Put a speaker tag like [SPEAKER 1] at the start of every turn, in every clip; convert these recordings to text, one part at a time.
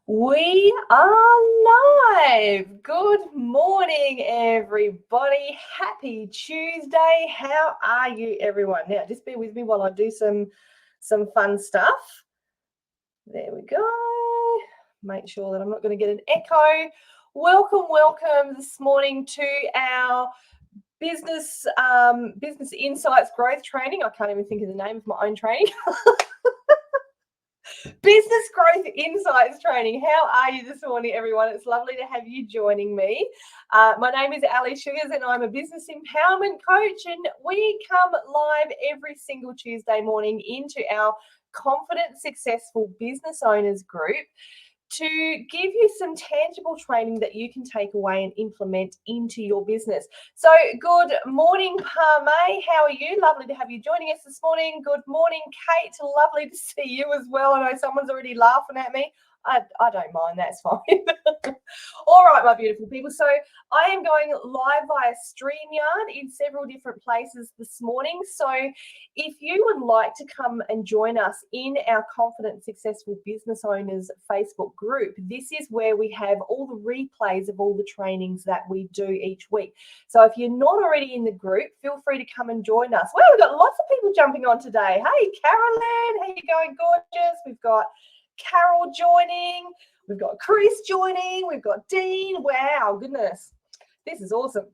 [SPEAKER 1] We are live. Good morning, everybody. Happy Tuesday. How are you, everyone? Now, just bear with me while I do some fun stuff. There we go. Make sure that I'm not going to get an echo. Welcome this morning to our business insights growth training. I can't even think of the name of my own training. Business Growth Insights Training. How are you this morning, everyone? It's lovely to have you joining me. My name is Ali Sugars and I'm a business empowerment coach, and we come live every single Tuesday morning into our Confident Successful Business Owners group to give you some tangible training that you can take away and implement into your business. So good morning, Parmay. How are you? Lovely to have you joining us this morning. Good morning, Kate. Lovely to see you as well. I know someone's already laughing at me. I don't mind, that's fine. All right, my beautiful people. So I am going live via StreamYard in several different places this morning. So if you would like to come and join us in our Confident Successful Business Owners Facebook group, this is where we have all the replays of all the trainings that we do each week. So if you're not already in the group, feel free to come and join us. Well, we've got lots of people jumping on today. Hey, Carolyn, how you going? Gorgeous. We've got Carol joining. We've got Chris joining. We've got Dean. Wow, goodness. This is awesome.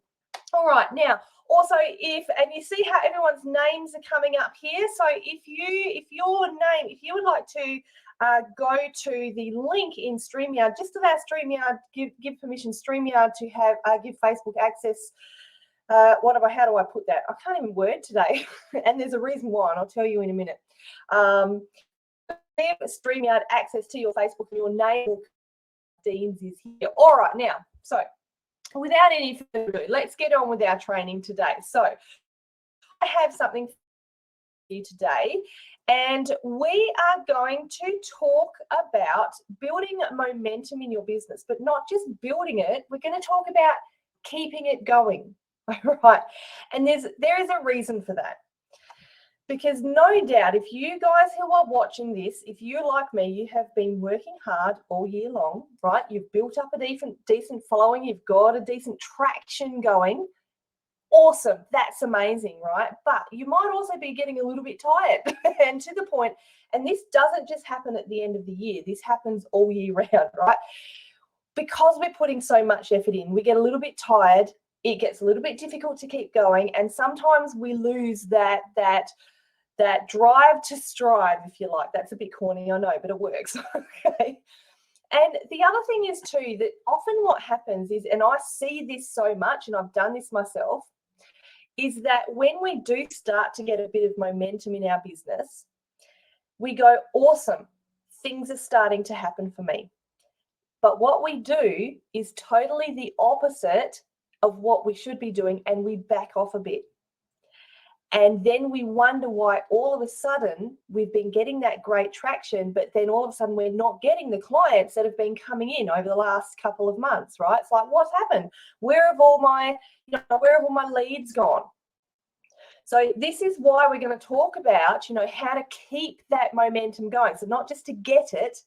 [SPEAKER 1] All right, now, also, and you see how everyone's names are coming up here. So if you would like to go to the link in StreamYard, just allow StreamYard, give permission StreamYard to have give Facebook access. How do I put that? I can't even word today, and there's a reason why, and I'll tell you in a minute. StreamYard access to your Facebook and your name, Dean's is here. All right, now, so without any further ado, let's get on with our training today. So I have something for you today, and we are going to talk about building momentum in your business, but not just building it. We're going to talk about keeping it going. All right, and there is a reason for that. Because no doubt, if you guys who are watching this, if you like me, you have been working hard all year long, right? You've built up a decent following. You've got a decent traction going. Awesome. That's amazing, right? But you might also be getting a little bit tired and to the point, and this doesn't just happen at the end of the year. This happens all year round, right? Because we're putting so much effort in, we get a little bit tired. It gets a little bit difficult to keep going. And sometimes we lose that drive to strive, if you like. That's a bit corny, I know, but it works. Okay. And the other thing is too, that often what happens is, and I see this so much, and I've done this myself, is that when we do start to get a bit of momentum in our business, we go, awesome, things are starting to happen for me. But what we do is totally the opposite of what we should be doing, and we back off a bit. And then we wonder why all of a sudden we've been getting that great traction, but then all of a sudden we're not getting the clients that have been coming in over the last couple of months, right? It's like, what's happened? Where have all my leads gone? So this is why we're going to talk about, how to keep that momentum going. So not just to get it,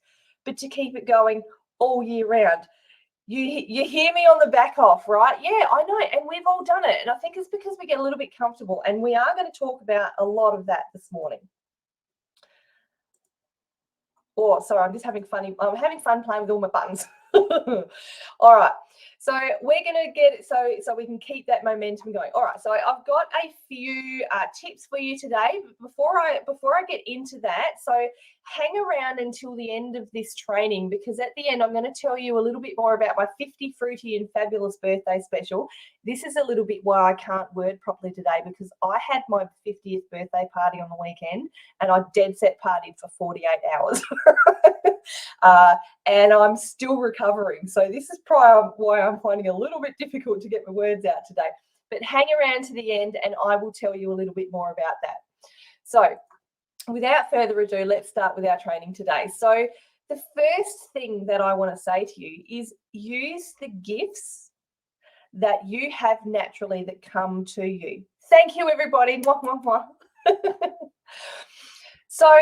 [SPEAKER 1] but to keep it going all year round. You hear me on the back off, right? Yeah, I know, and we've all done it. And I think it's because we get a little bit comfortable, and we are going to talk about a lot of that this morning. Oh, sorry, I'm having fun playing with all my buttons. All right. So we're going to get it so we can keep that momentum going. All right. So I've got a few tips for you today. Before I get into that, so hang around until the end of this training, because at the end I'm going to tell you a little bit more about my 50 fruity and fabulous birthday special. This is a little bit why I can't word properly today, because I had my 50th birthday party on the weekend and I dead set partied for 48 hours. And I'm still recovering. So this is probably why I'm finding a little bit difficult to get my words out today. But hang around to the end and I will tell you a little bit more about that. So without further ado, let's start with our training today. So the first thing that I want to say to you is use the gifts that you have naturally that come to you. Thank you, everybody. Mwah, mwah, mwah. So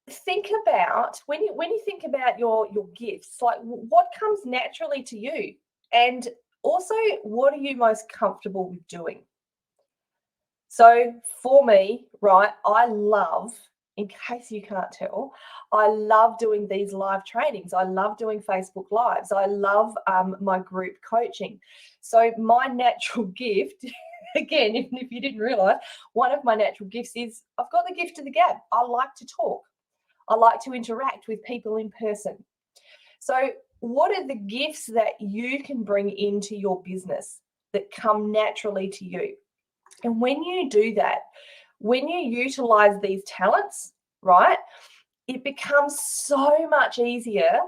[SPEAKER 1] think about when you think about your gifts, like what comes naturally to you, and also what are you most comfortable with doing. So for me, right, I love, in case you can't tell, I love doing these live trainings. I love doing Facebook Lives. I love my group coaching. So my natural gift, again, even if you didn't realize, one of my natural gifts is I've got the gift of the gab. I like to talk. I like to interact with people in person. So what are the gifts that you can bring into your business that come naturally to you? And when you do that, when you utilize these talents, right, it becomes so much easier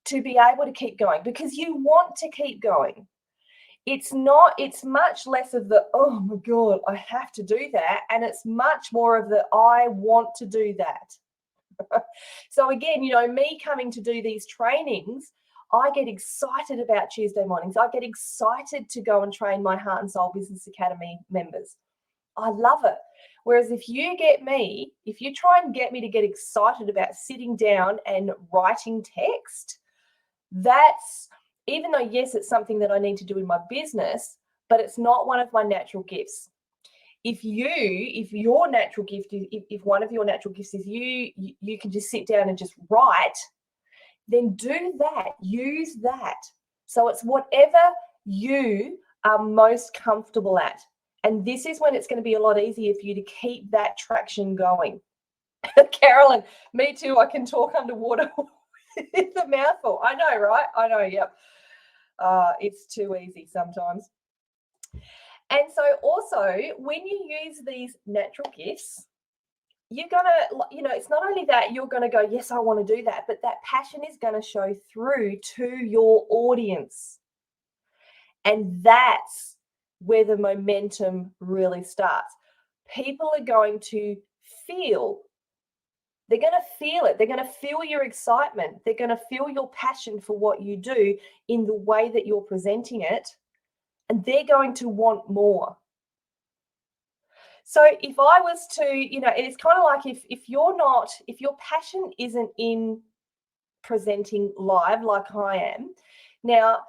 [SPEAKER 1] to be able to keep going because you want to keep going. It's much less of the, oh my God, I have to do that. And it's much more of the, I want to do that. So again, me coming to do these trainings, I get excited about Tuesday mornings. I get excited to go and train my Heart and Soul Business Academy members. I love it. Whereas if you try and get me to get excited about sitting down and writing text, that's, even though, yes, it's something that I need to do in my business, but it's not one of my natural gifts. If your natural gift is, if one of your natural gifts is you can just sit down and just write, then do that, use that. So it's whatever you are most comfortable at. And this is when it's going to be a lot easier for you to keep that traction going. Carolyn, me too. I can talk underwater with a mouthful. I know, right? I know, yep. It's too easy sometimes. And so also, when you use these natural gifts, you're going to, it's not only that you're going to go, yes, I want to do that, but that passion is going to show through to your audience. And that's where the momentum really starts. People are going to feel, they're going to feel it. They're going to feel your excitement. They're going to feel your passion for what you do in the way that you're presenting it. And they're going to want more. So if I was to, it's kind of like if your passion isn't in presenting live like I am, now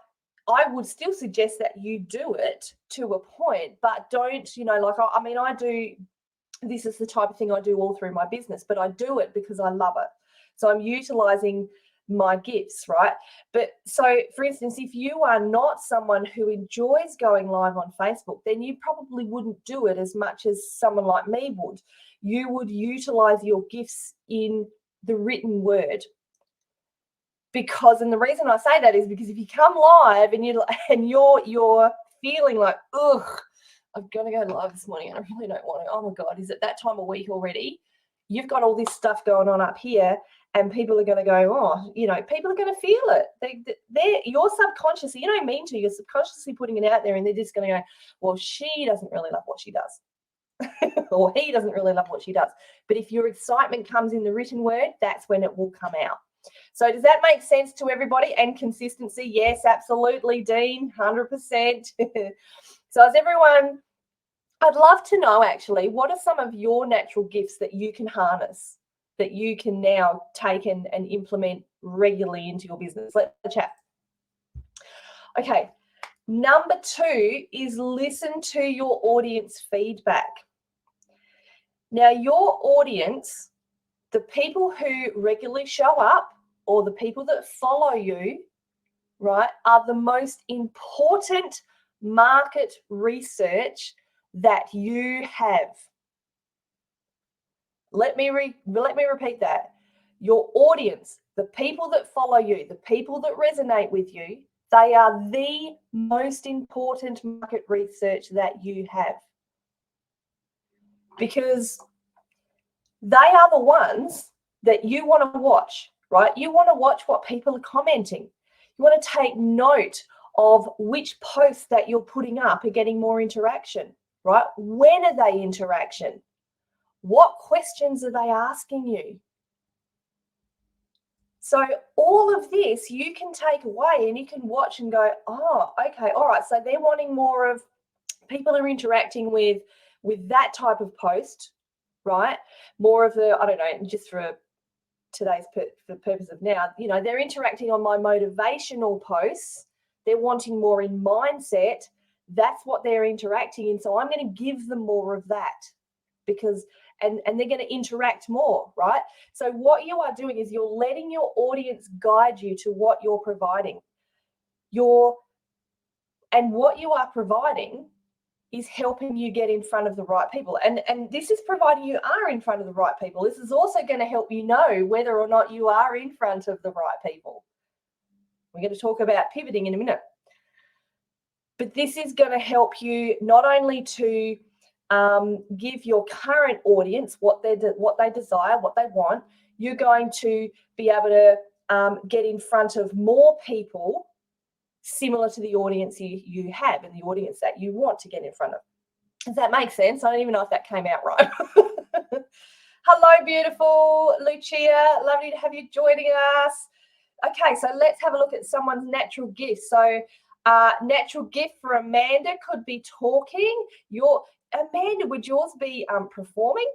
[SPEAKER 1] I would still suggest that you do it to a point, but don't, I do, this is the type of thing I do all through my business, but I do it because I love it. So I'm utilizing my gifts, right? But so, for instance, if you are not someone who enjoys going live on Facebook, then you probably wouldn't do it as much as someone like me would. You would utilize your gifts in the written word. Because, and the reason I say that is because if you come live and you're feeling like, ugh, I'm going to go live this morning and I really don't want to. Oh my God, is it that time of week already? You've got all this stuff going on up here and people are going to go, oh, people are going to feel it. You're subconsciously, you don't mean to, you're subconsciously putting it out there and they're just going to go, well, she doesn't really love what she does. Or he doesn't really love what she does. But if your excitement comes in the written word, that's when it will come out. So does that make sense to everybody? And consistency, yes, absolutely, Dean, 100%. So as everyone, I'd love to know actually, what are some of your natural gifts that you can harness, that you can now take and implement regularly into your business? Let's chat. Okay, number 2 is listen to your audience feedback. Now, your audience, the people who regularly show up or the people that follow you, right, are the most important market research that you have. Let me repeat that. Your audience, the people that follow you, the people that resonate with you, they are the most important market research that you have. Because they are the ones that you want to watch, right? You want to watch what people are commenting. You want to take note of which posts that you're putting up are getting more interaction, right? When are they interaction? What questions are they asking you? So all of this you can take away and you can watch and go, oh, okay, all right. So they're wanting more of, people are interacting with that type of post, right? More of the, I don't know, just for today's for the purpose of now, you know, they're interacting on my motivational posts. They're wanting more in mindset. That's what they're interacting in. So I'm going to give them more of that because, and they're going to interact more, right? So what you are doing is you're letting your audience guide you to what you're providing. And what you are providing is helping you get in front of the right people. And this is providing you are in front of the right people. This is also going to help you know whether or not you are in front of the right people. We're going to talk about pivoting in a minute. But this is going to help you not only to give your current audience what they desire, what they want. You're going to be able to get in front of more people similar to the audience you have and the audience that you want to get in front of. Does that make sense? I don't even know if that came out right. Hello, beautiful Lucia. Lovely to have you joining us. Okay, so let's have a look at someone's natural gift. So natural gift for Amanda could be talking. Amanda, would yours be performing?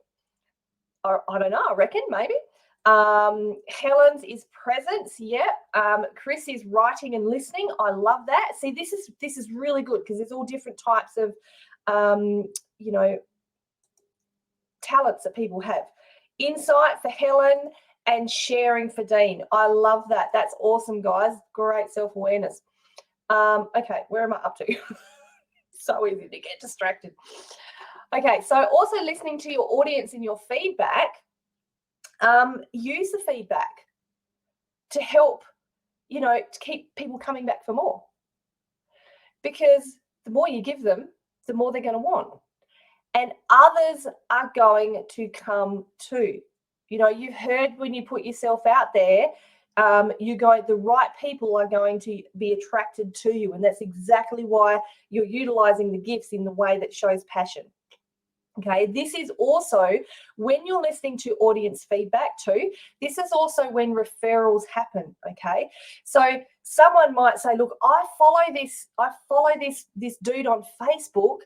[SPEAKER 1] Or, I don't know, I reckon maybe. Helen's is presence. Yep. Chris is writing and listening. I love that. See, this is really good because there's all different types of you know, talents that people have. Insight for Helen and sharing for Dean. I love that. That's awesome, guys. Great self-awareness. Okay, where am I up to? So easy to get distracted. Okay, so also listening to your audience and your feedback. Use the feedback to help, you know, to keep people coming back for more. Because the more you give them, the more they're going to want. And others are going to come too. You know, you've heard when you put yourself out there, the right people are going to be attracted to you. And that's exactly why you're utilizing the gifts in the way that shows passion. Okay, this is also when you're listening to audience feedback too, this is also when referrals happen. Okay, so someone might say, look, I follow this dude on Facebook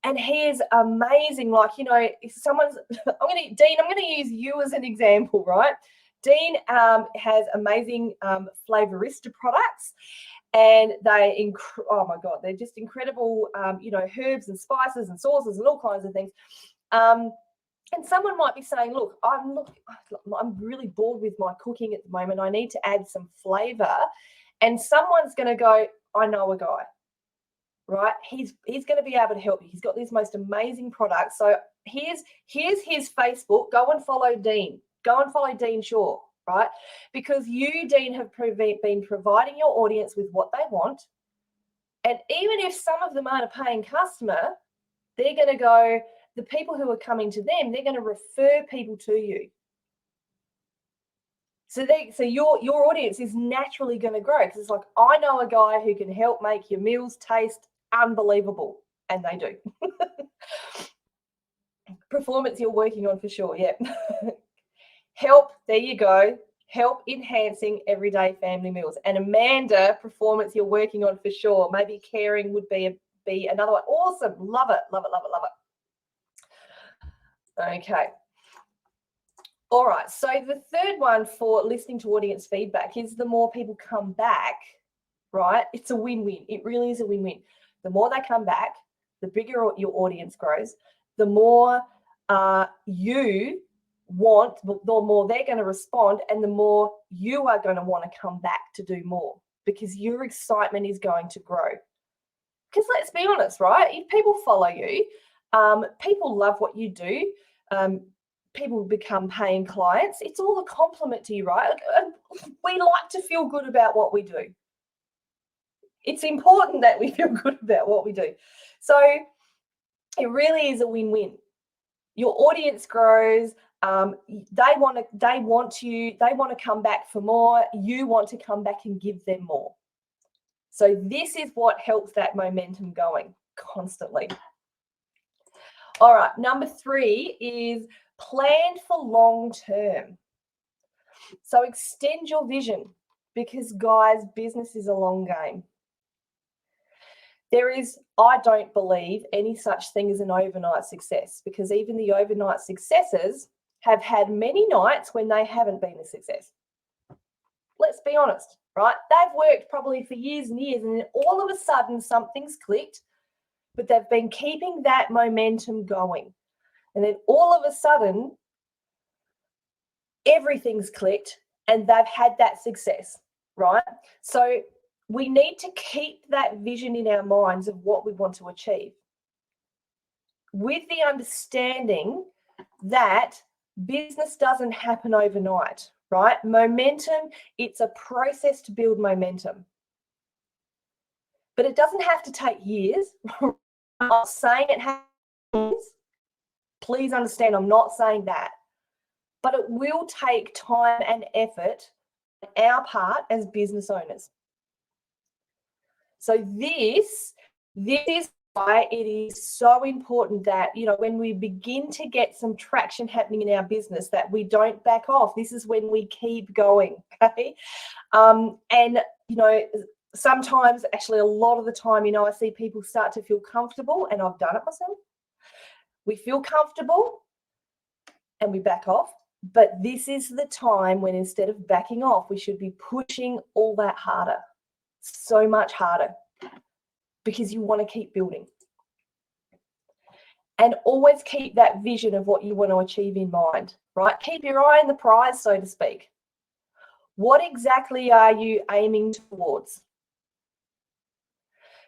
[SPEAKER 1] and he is amazing. Like, you know, if someone's, Dean, I'm going to use you as an example, right? Dean has amazing Flavorista products. And oh my God, they're just incredible, you know, herbs and spices and sauces and all kinds of things. And someone might be saying, look, I'm really bored with my cooking at the moment. I need to add some flavor. And someone's going to go, I know a guy, right? He's going to be able to help you. He's got these most amazing products. So here's his Facebook. Go and follow Dean. Go and follow Dean Shaw. Right? Because you, Dean, have been providing your audience with what they want. And even if some of them aren't a paying customer, they're going to go, the people who are coming to them, they're going to refer people to you. So your audience is naturally going to grow because it's like, I know a guy who can help make your meals taste unbelievable. And they do. Performance you're working on for sure. Yeah. Help, there you go. Help enhancing everyday family meals. And Amanda, performance you're working on for sure. Maybe caring would be another one. Awesome. Love it, love it, love it, love it. Okay. All right. So the third one for listening to audience feedback is the more people come back, right? It's a win-win. It really is a win-win. The more they come back, the bigger your audience grows, the more you want, the more they're going to respond, and the more you are going to want to come back to do more because your excitement is going to grow. Because let's be honest, right? If people follow you, people love what you do, people become paying clients. It's all a compliment to you, right? We like to feel good about what we do. It's important that we feel good about what we do. So it really is a win-win. Your audience grows. They want to come back for more. You want to come back and give them more. So this is what helps that momentum going constantly. All right, number 3 is plan for long term. So extend your vision because, guys, business is a long game. There is, I don't believe, any such thing as an overnight success because even the overnight successes have had many nights when they haven't been a success. Let's be honest, right? They've worked probably for years and years, and then all of a sudden something's clicked, but they've been keeping that momentum going. And then all of a sudden, everything's clicked and they've had that success, right? So we need to keep that vision in our minds of what we want to achieve, with the understanding that business doesn't happen overnight, right? Momentum, it's a process to build momentum. But it doesn't have to take years. I'm not saying it happens. Please understand, I'm not saying that. But it will take time and effort on our part as business owners. So this is why it is so important that, you know, when we begin to get some traction happening in our business, that we don't back off. This is when we keep going, okay? And, you know, sometimes, actually a lot of the time, you know, I see people start to feel comfortable, and I've done it myself. We feel comfortable and we back off. But this is the time when, instead of backing off, we should be pushing all that harder, so much harder, because you want to keep building. And always keep that vision of what you want to achieve in mind, right? Keep your eye on the prize, so to speak. What exactly are you aiming towards?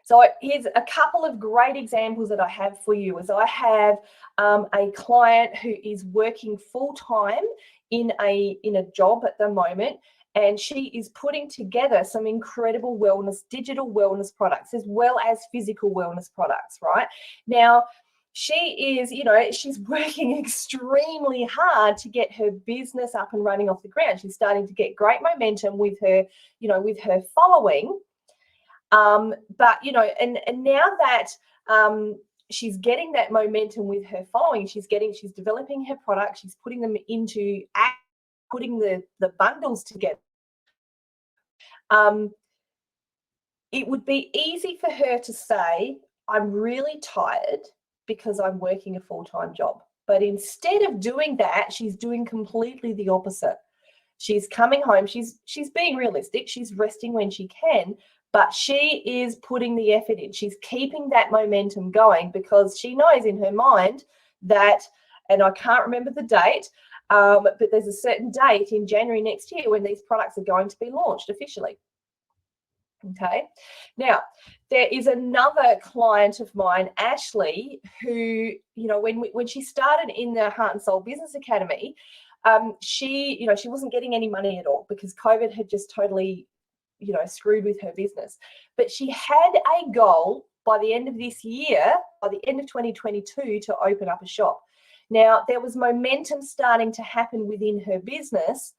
[SPEAKER 1] So here's a couple of great examples that I have for you. As I have a client who is working full-time in a job at the moment, and she is putting together some incredible wellness, digital wellness products, as well as physical wellness products, right? Now, she is, you know, she's working extremely hard to get her business up and running off the ground. She's starting to get great momentum with her, you know, with her following. But, you know, and now that she's getting that momentum with her following, she's developing her products, she's putting them into putting the bundles together. It would be easy for her to say, I'm really tired because I'm working a full-time job. But instead of doing that, she's doing completely the opposite. She's coming home, she's being realistic, she's resting when she can, but she is putting the effort in. She's keeping that momentum going, because she knows in her mind that, and I can't remember the date, but there's a certain date in January next year when these products are going to be launched officially. Okay. Now, there is another client of mine, Ashley, who, you know, when she started in the Heart and Soul Business Academy, she wasn't getting any money at all, because COVID had just totally, you know, screwed with her business. But she had a goal by the end of this year, by the end of 2022, to open up a shop. Now, there was momentum starting to happen within her business,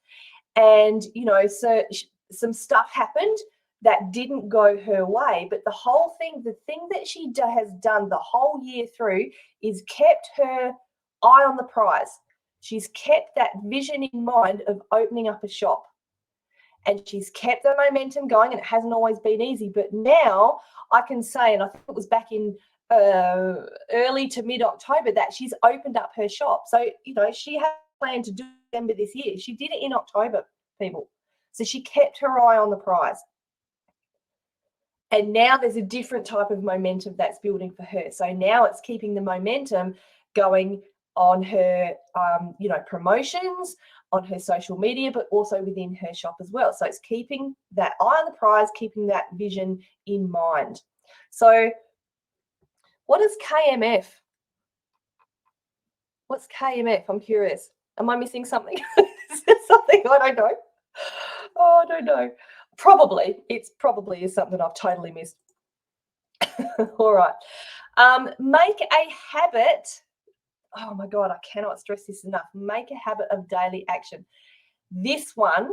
[SPEAKER 1] and, you know, so some stuff happened that didn't go her way. But the thing that she has done the whole year through is kept her eye on the prize. She's kept that vision in mind of opening up a shop. And she's kept the momentum going, and it hasn't always been easy. But now I can say, and I think it was back in early to mid-October, that she's opened up her shop. So, you know, she had planned to do December this year. She did it in October, people. So she kept her eye on the prize. And now there's a different type of momentum that's building for her. So now it's keeping the momentum going on her, you know, promotions, on her social media, but also within her shop as well. So it's keeping that eye on the prize, keeping that vision in mind. So what is KMF? What's KMF? I'm curious. Am I missing something? Is there something I don't know? Oh, I don't know. Probably. It's probably is something I've totally missed. All right. Make a habit. Oh my God, I cannot stress this enough. Make a habit of daily action. This one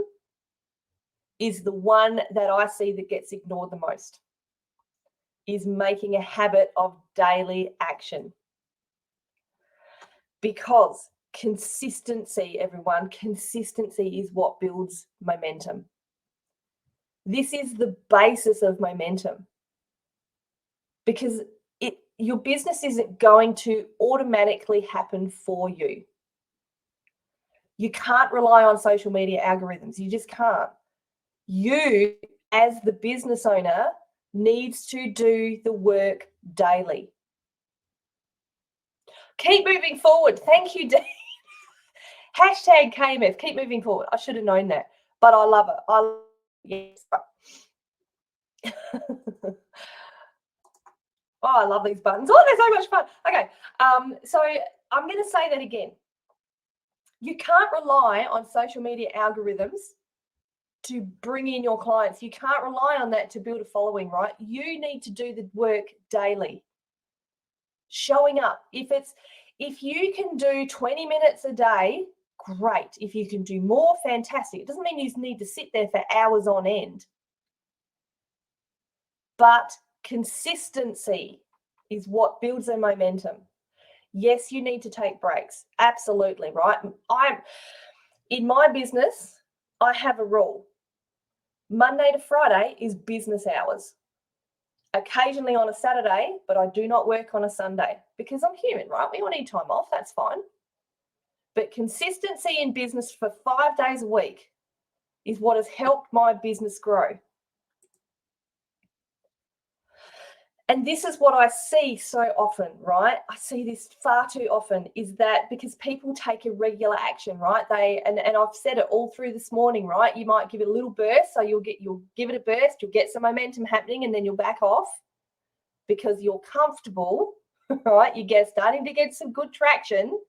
[SPEAKER 1] is the one that I see that gets ignored the most, is making a habit of daily action. Because consistency, everyone, consistency is what builds momentum. This is the basis of momentum, because your business isn't going to automatically happen for you. You can't rely on social media algorithms. You just can't. You, as the business owner, needs to do the work daily. Keep moving forward. Thank you, Dean. Hashtag KMF. Keep moving forward. I should have known that, but I love it. Yes. Oh, I love these buttons. Oh, they're so much fun. Okay, so I'm going to say that again. You can't rely on social media algorithms to bring in your clients. You can't rely on that to build a following, right? You need to do the work daily. Showing up. If you can do 20 minutes a day, great. If you can do more, fantastic. It doesn't mean you need to sit there for hours on end. But consistency is what builds the momentum. Yes, you need to take breaks. Absolutely, right? In my business, I have a rule. Monday to Friday is business hours. Occasionally on a Saturday, but I do not work on a Sunday because I'm human, right? We all need time off, that's fine. But consistency in business for 5 days a week is what has helped my business grow. And this is what I see so often, right? I see this far too often, is that because people take irregular action, right? And I've said it all through this morning, right? You might give it a little burst, so you'll give it a burst, you'll get some momentum happening, and then you'll back off because you're comfortable, right? Starting to get some good traction.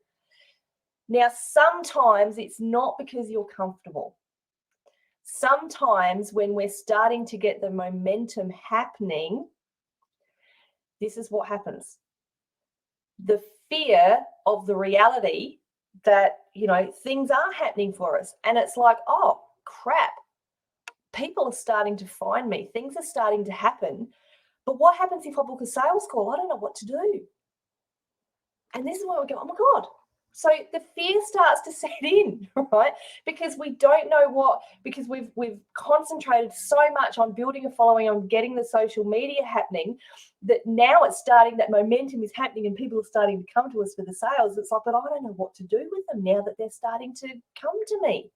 [SPEAKER 1] Now, sometimes it's not because you're comfortable. Sometimes when we're starting to get the momentum happening, this is what happens. The fear of the reality that, things are happening for us. And it's like, oh, crap. People are starting to find me. Things are starting to happen. But what happens if I book a sales call? I don't know what to do. And this is where we go, oh my God. So the fear starts to set in, right? Because we don't know because we've concentrated so much on building a following, on getting the social media happening, that now that momentum is happening and people are starting to come to us for the sales. It's like, but I don't know what to do with them now that they're starting to come to me.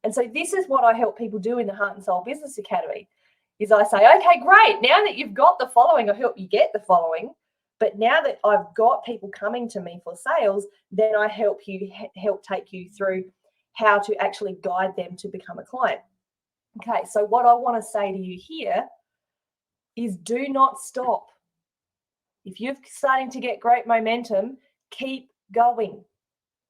[SPEAKER 1] And so this is what I help people do in the Heart and Soul Business Academy, is I say, okay, great. Now that you've got the following, I help you get the following. But now that I've got people coming to me for sales, then I help take you through how to actually guide them to become a client. Okay, so what I want to say to you here is do not stop. If you're starting to get great momentum, keep going.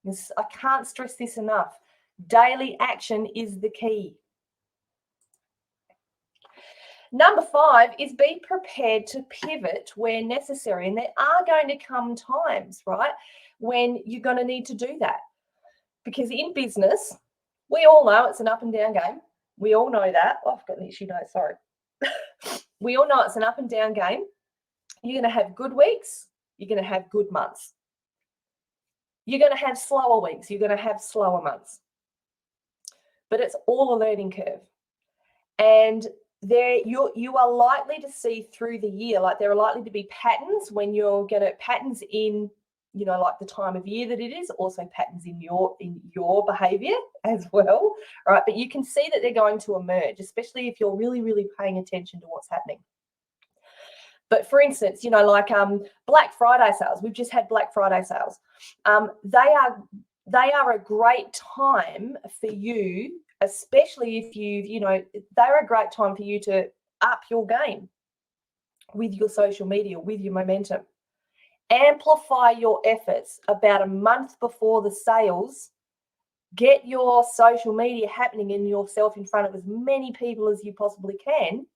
[SPEAKER 1] I can't stress this enough. Daily action is the key. Number 5 is be prepared to pivot where necessary. And there are going to come times, right, when you're going to need to do that. Because in business, we all know it's an up and down game. We all know that. Oh, I've got an issue note, sorry. We all know it's an up and down game. You're going to have good weeks. You're going to have good months. You're going to have slower weeks. You're going to have slower months. But it's all a learning curve. And you are likely to see through the year, like there are likely to be patterns when you're going to patterns in, like the time of year that it is, also patterns in your behavior as well, right? But you can see that they're going to emerge, especially if you're really, really paying attention to what's happening. But for instance, like Black Friday sales, we've just had Black Friday sales. They are a great time for you, especially if they're a great time for you to up your game with your social media, with your momentum. Amplify your efforts about a month before the sales. Get your social media happening and yourself in front of as many people as you possibly can,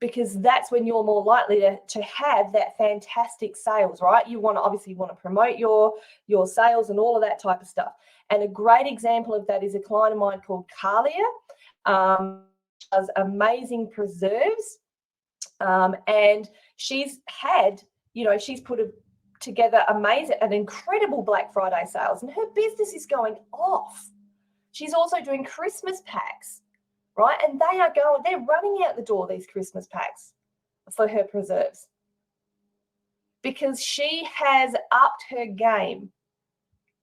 [SPEAKER 1] because that's when you're more likely to have that fantastic sales, right? You want to promote your sales and all of that type of stuff. And a great example of that is a client of mine called Carlia, does amazing preserves. And she's had, she's put together an incredible Black Friday sales, and her business is going off. She's also doing Christmas packs, right? And they're running out the door, these Christmas packs for her preserves, because she has upped her game.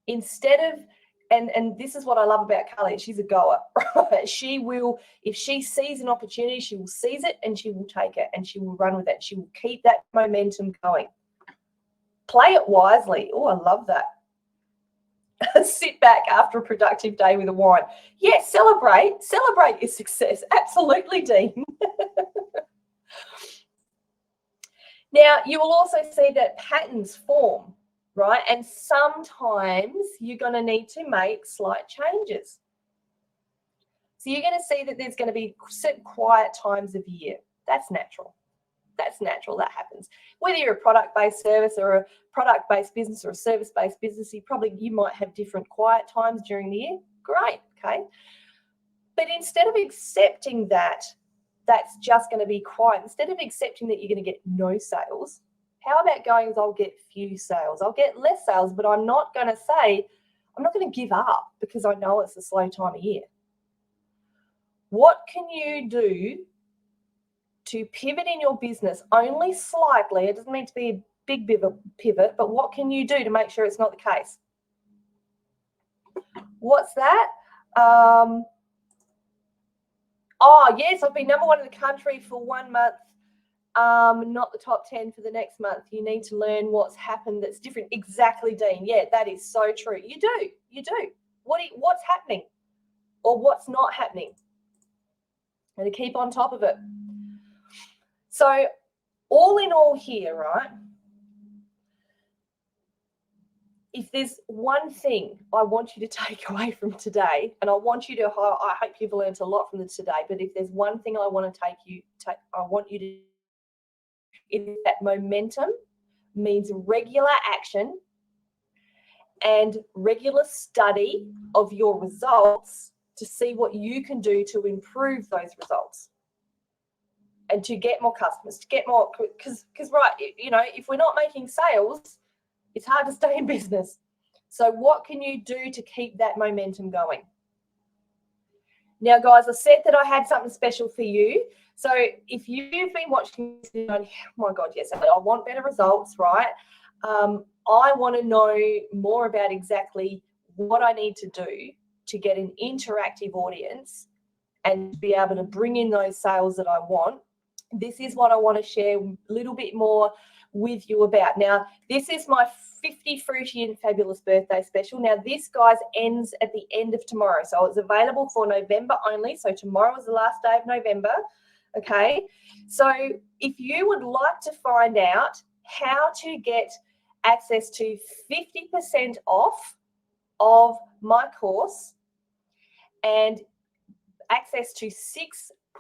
[SPEAKER 1] Instead of and this is what I love about Carly. She's a goer. Right? She will, if she sees an opportunity, she will seize it and she will take it and she will run with it. She will keep that momentum going. Play it wisely. Oh, I love that. Sit back after a productive day with a wine. Yes, celebrate your success. Absolutely, Dean. Now, you will also see that patterns form, right? And sometimes you're going to need to make slight changes. So you're going to see that there's going to be certain quiet times of year. That's natural. That's natural. That happens. Whether you're a product-based service or a product-based business or a service-based business, you might have different quiet times during the year. Great, okay? But instead of accepting that that's just going to be quiet, instead of accepting that you're going to get no sales, how about going as I'll get few sales? I'll get less sales, but I'm not going to say, I'm not going to give up because I know it's a slow time of year. What can you do to pivot in your business only slightly? It doesn't mean to be a big pivot, but what can you do to make sure it's not the case? What's that? Oh, yes, I've been number 1 in the country for 1 month, not the top 10 for the next month. You need to learn what's happened that's different. Exactly, Dean. Yeah, that is so true. You do. What's happening or what's not happening? And to keep on top of it. So all in all here, right, if there's one thing I want you to take away from today, and I hope you've learned a lot from this today, but if there's one thing I want you to, is that momentum means regular action and regular study of your results to see what you can do to improve those results. And to get more customers, to get more, because right, if we're not making sales, it's hard to stay in business. So what can you do to keep that momentum going? Now, guys, I said that I had something special for you. So if you've been watching this, oh my God, yes, I want better results, right? I want to know more about exactly what I need to do to get an interactive audience and be able to bring in those sales that I want. This is what I want to share a little bit more with you about. Now, this is my 50 Fruity and Fabulous birthday special. Now, this, guys, ends at the end of tomorrow. So it's available for November only. So tomorrow is the last day of November. Okay. So if you would like to find out how to get access to 50% off of my course and access to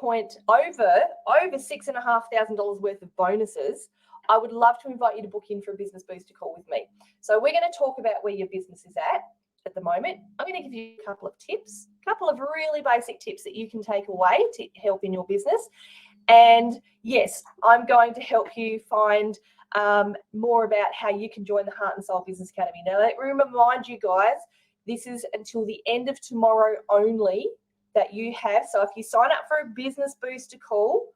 [SPEAKER 1] over $6,500 worth of bonuses, I would love to invite you to book in for a business booster call with me. So we're going to talk about where your business is at the moment. I'm going to give you a couple of tips, a couple of really basic tips that you can take away to help in your business. And yes, I'm going to help you find more about how you can join the Heart and Soul Business Academy. Now, let me remind you guys, this is until the end of tomorrow only that you have. So if you sign up for a business booster call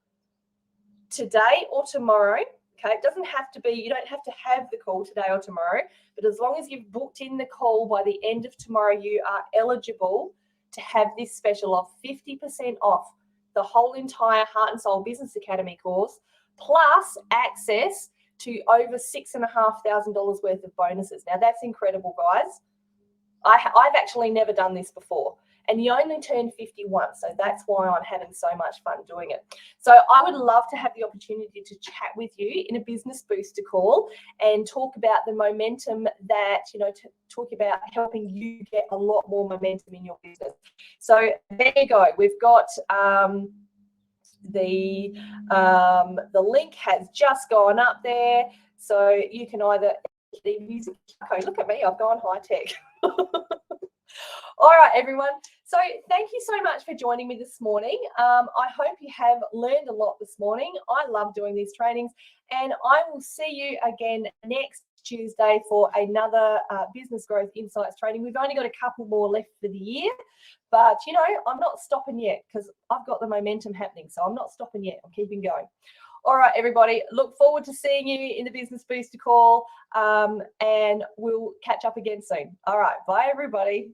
[SPEAKER 1] today or tomorrow, okay, it doesn't have to be, you don't have to have the call today or tomorrow, but as long as you've booked in the call by the end of tomorrow, you are eligible to have this special of 50% off the whole entire Heart and Soul Business Academy course, plus access to over $6,500 worth of bonuses. Now, that's incredible, guys. I've actually never done this before. And you only turn 51, so that's why I'm having so much fun doing it. So I would love to have the opportunity to chat with you in a business booster call and talk about the momentum that, talk about helping you get a lot more momentum in your business. So there you go. We've got the link has just gone up there. So you can either use code. Look at me, I've gone high tech. All right, everyone. So thank you so much for joining me this morning. I hope you have learned a lot this morning. I love doing these trainings, and I will see you again next Tuesday for another Business Growth Insights training. We've only got a couple more left for the year, but I'm not stopping yet because I've got the momentum happening. So I'm not stopping yet. I'm keeping going. All right, everybody, look forward to seeing you in the Business Booster call, and we'll catch up again soon. All right, bye, everybody.